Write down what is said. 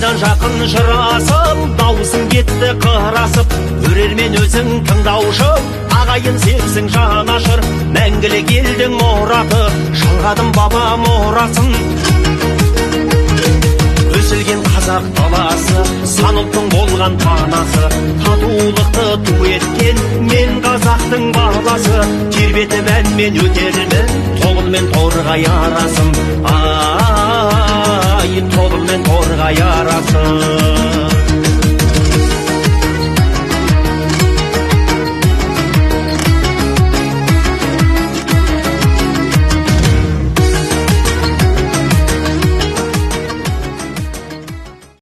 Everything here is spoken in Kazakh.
жайдан жақын жырасып, даусың кетті қырасып, көрермен өзің тыңдаушы, ағайын сексің жанашыр, мәңгілік елдің мұраты, жалғадым баба мұрасын. Өсілген қазақ баласы, сан ұлттың болған панасы, татулықты ту еткен мен қазақтың баласы, тербетіп әнмен өтермін тобылмен торғай арасын, ай тобылмен торғай арасын.